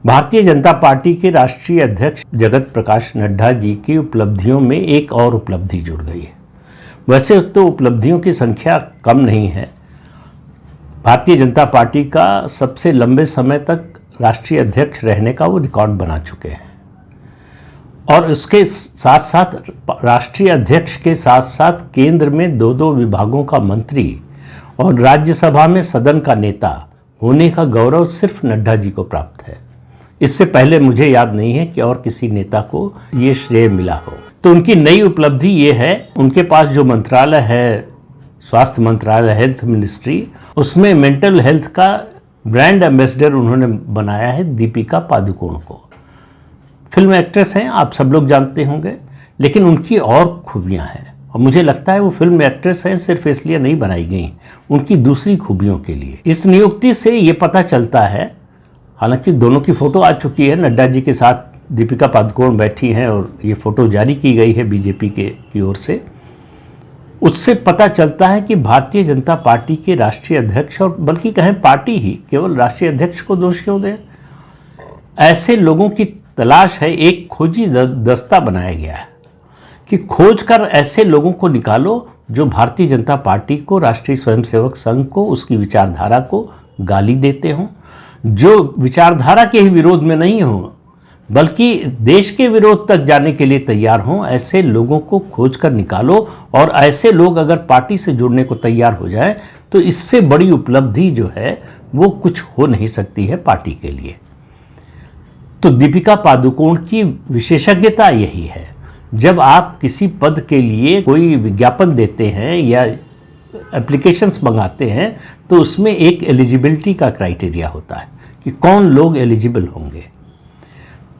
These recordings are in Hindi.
भारतीय जनता पार्टी के राष्ट्रीय अध्यक्ष जगत प्रकाश नड्डा जी की उपलब्धियों में एक और उपलब्धि जुड़ गई है। वैसे तो उपलब्धियों की संख्या कम नहीं है। भारतीय जनता पार्टी का सबसे लंबे समय तक राष्ट्रीय अध्यक्ष रहने का वो रिकॉर्ड बना चुके हैं और उसके साथ साथ राष्ट्रीय अध्यक्ष के साथ साथ केंद्र में दो विभागों का मंत्री और राज्यसभा में सदन का नेता होने का गौरव सिर्फ नड्डा जी को प्राप्त है। इससे पहले मुझे याद नहीं है कि और किसी नेता को ये श्रेय मिला हो। तो उनकी नई उपलब्धि ये है, उनके पास जो मंत्रालय है, स्वास्थ्य मंत्रालय, हेल्थ मिनिस्ट्री, उसमें मेंटल हेल्थ का ब्रांड एम्बेसडर उन्होंने बनाया है दीपिका पादुकोण को। फिल्म एक्ट्रेस हैं, आप सब लोग जानते होंगे, लेकिन उनकी और खूबियां हैं और मुझे लगता है वो फिल्म एक्ट्रेस हैं सिर्फ इसलिए नहीं बनाई गई, उनकी दूसरी खूबियों के लिए। इस नियुक्ति से ये पता चलता है, हालांकि दोनों की फ़ोटो आ चुकी है, नड्डा जी के साथ दीपिका पादुकोण बैठी हैं और ये फ़ोटो जारी की गई है बीजेपी की ओर से। उससे पता चलता है कि भारतीय जनता पार्टी के राष्ट्रीय अध्यक्ष, और बल्कि कहें पार्टी ही, केवल राष्ट्रीय अध्यक्ष को दोष क्यों दें, ऐसे लोगों की तलाश है। एक खोजी दस्ता बनाया गया है कि खोज कर ऐसे लोगों को निकालो जो भारतीय जनता पार्टी को, राष्ट्रीय स्वयंसेवक संघ को, उसकी विचारधारा को गाली देते हों, जो विचारधारा के ही विरोध में नहीं हों बल्कि देश के विरोध तक जाने के लिए तैयार हों। ऐसे लोगों को खोज कर निकालो और ऐसे लोग अगर पार्टी से जुड़ने को तैयार हो जाएं तो इससे बड़ी उपलब्धि जो है वो कुछ हो नहीं सकती है पार्टी के लिए। तो दीपिका पादुकोण की विशेषज्ञता यही है, जब आप किसी पद के लिए कोई विज्ञापन देते हैं या एप्लीकेशंस मंगाते हैं तो उसमें एक एलिजिबिलिटी का क्राइटेरिया होता है कि कौन लोग एलिजिबल होंगे।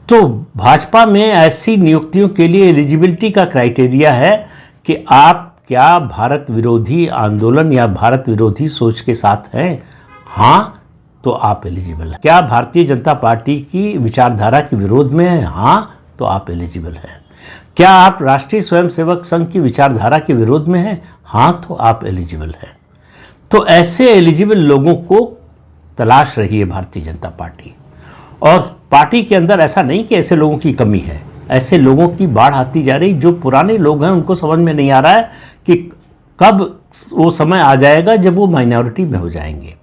तो भाजपा में ऐसी नियुक्तियों के लिए एलिजिबिलिटी का क्राइटेरिया है कि आप क्या भारत विरोधी आंदोलन या भारत विरोधी सोच के साथ हैं, हाँ तो आप एलिजिबल हैं। क्या भारतीय जनता पार्टी की विचारधारा के विरोध में हैं, हाँ तो आप एलिजिबल हैं। क्या आप राष्ट्रीय स्वयंसेवक संघ की विचारधारा के विरोध में हैं, हाँ तो आप एलिजिबल हैं। तो ऐसे एलिजिबल लोगों को तलाश रही है भारतीय जनता पार्टी, और पार्टी के अंदर ऐसा नहीं कि ऐसे लोगों की कमी है, ऐसे लोगों की बाढ़ आती जा रही। जो पुराने लोग हैं उनको समझ में नहीं आ रहा है कि कब वो समय आ जाएगा जब वो माइनॉरिटी में हो जाएंगे।